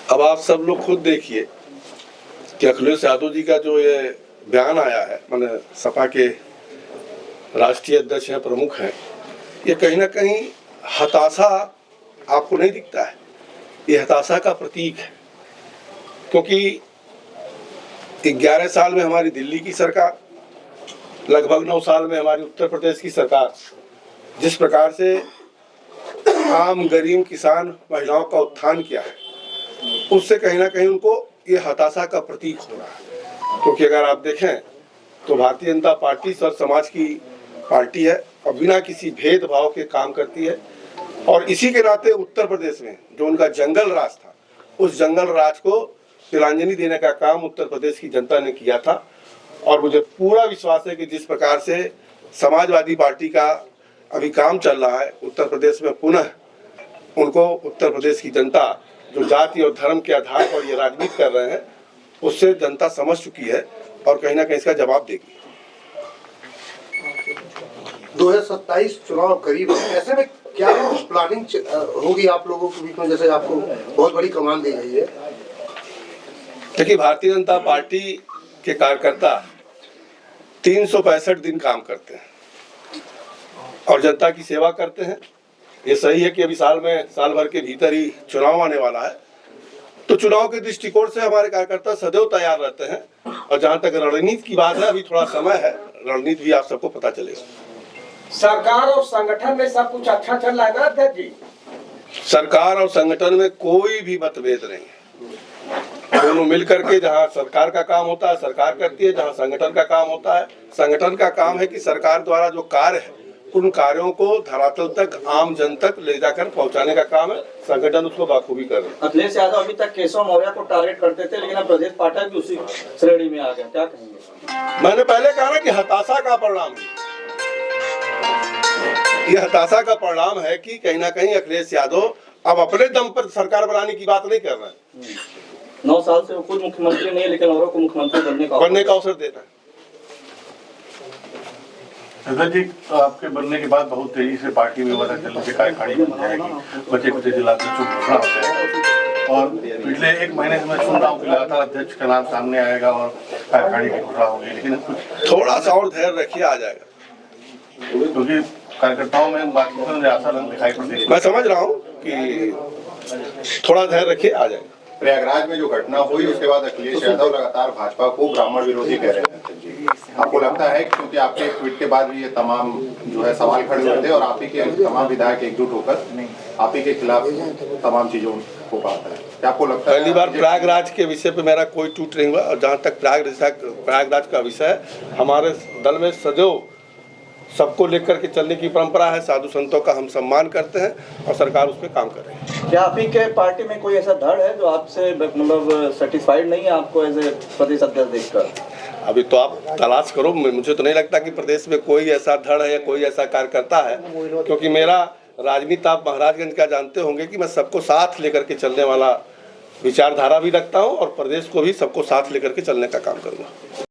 अब आप सब लोग खुद देखिए कि अखिलेश यादव जी का जो ये बयान आया है, माने सपा के राष्ट्रीय अध्यक्ष हैं, प्रमुख हैं, ये कहीं ना कहीं हताशा आपको नहीं दिखता है? ये हताशा का प्रतीक है, क्योंकि 11 साल में हमारी दिल्ली की सरकार, लगभग 9 साल में हमारी उत्तर प्रदेश की सरकार जिस प्रकार से आम गरीब किसान महिलाओं का उत्थान किया है, उससे कहीं ना कहीं उनको ये हताशा का प्रतीक हो रहा है। क्योंकि अगर आप देखें तो भारतीय जनता पार्टी सर्व समाज की पार्टी है और बिना किसी भेदभाव के काम करती है, और इसी के नाते उत्तर प्रदेश में जो उनका जंगल राज था, उस जंगल राज को तिलांजलि देने का काम उत्तर प्रदेश की जनता ने किया था। और मुझे पूरा विश्वास है कि जिस प्रकार से समाजवादी पार्टी का अभी काम चल रहा है उत्तर प्रदेश में, पुनः उनको उत्तर प्रदेश की जनता जो जाति और धर्म के आधार पर ये राजनीति कर रहे हैं, उससे जनता समझ चुकी है और कहीं ना कहीं इसका जवाब देगी। 2027 चुनाव करीब है, ऐसे में क्या प्लानिंग होगी आप लोगों के बीच में, जैसे आपको बहुत बड़ी कमान दी गई है? देखिए, भारतीय जनता पार्टी के कार्यकर्ता 365 दिन काम करते हैं और जनता की सेवा करते हैं। ये सही है कि अभी साल भर के भीतर ही चुनाव आने वाला है, तो चुनाव के दृष्टिकोण से हमारे कार्यकर्ता सदैव तैयार रहते हैं। और जहां तक रणनीति की बात है, अभी थोड़ा समय है, रणनीति भी आप सबको पता चलेगा। सरकार और संगठन में सब कुछ अच्छा चल रहा है ना अध्यक्ष जी? सरकार और संगठन में कोई भी मतभेद नहीं है। दोनों मिलकर के जहां सरकार का काम होता है सरकार करती है, जहां संगठन का काम होता है संगठन का काम है कि सरकार द्वारा जो कार्य है उन कार्यों को धरातल तक, आम जन तक ले जाकर पहुंचाने का काम है, संगठन उसको बाखूबी कर रहे हैं। अखिलेश यादव अभी तक केशव मौर्य को टारगेट करते थे, लेकिन अब ब्रजेश पाठक भी उसी श्रेणी में आ गया, क्या कहेंगे? मैंने पहले कहा ना कि हताशा का परिणाम है। ये हताशा का परिणाम है कि कहीं ना कहीं अखिलेश यादव अब अपने दम पर सरकार बनाने की बात नहीं कर रहे हैं। 9 साल से वो खुद मुख्यमंत्री नहीं है, लेकिन औरों को मुख्यमंत्री बनने का अवसर देना है। जी, आपके बनने के बाद बहुत तेजी से पार्टी व्यवस्था चलने से कार्यकारिणी बन जाएगी, बचे कुछ जिला अध्यक्षों की घोषणा हो जाएगा और पिछले 1 महीने से मैं सुन रहा हूँ कि लगातार अध्यक्ष का नाम सामने आएगा और कार्यकारिणी की घोषणा होगी, लेकिन कुछ थोड़ा सा और धैर्य रखिए, आ जाएगा। क्योंकि कार्यकर्ताओं में मुझे आशा दिखाई पड़ती है। मैं समझ रहा हूँ कि थोड़ा धैर्य रखिए, आ जाएगा। प्रयागराज में जो घटना हुई उसके बाद अखिलेश यादव लगातार भाजपा को ब्राह्मण विरोधी कह रहे हैं। आपको लगता है क्योंकि आपके ट्वीट के बाद भी ये तमाम जो है सवाल खड़े हुए थे और आप ही के तमाम विधायक एकजुट होकर आप ही के खिलाफ तमाम चीजों को पाता है, क्या आपको लगता है? पहली बार प्रयागराज के विषय पे मेरा कोई ट्वीट नहीं हुआ, और जहाँ तक प्रयागराज का विषय है, हमारे दल में सदैव सबको लेकर के चलने की परंपरा है। साधु संतों का हम सम्मान करते हैं और सरकार उस पर काम कर रही है। क्या आप ही के पार्टी में कोई ऐसा धड़ है जो आपसे मतलब सेटिस्फाइड नहीं है आपको एज ए प्रदेश अध्यक्ष देखकर? अभी तो आप तलाश करो, मुझे तो नहीं लगता कि प्रदेश में कोई ऐसा धड़ है या कोई ऐसा कार्यकर्ता है, क्योंकि मेरा राजनीति आप महाराजगंज का जानते होंगे कि मैं सबको साथ लेकर के चलने वाला विचारधारा भी रखता हूँ और प्रदेश को भी सबको साथ लेकर के चलने का काम करूँगा।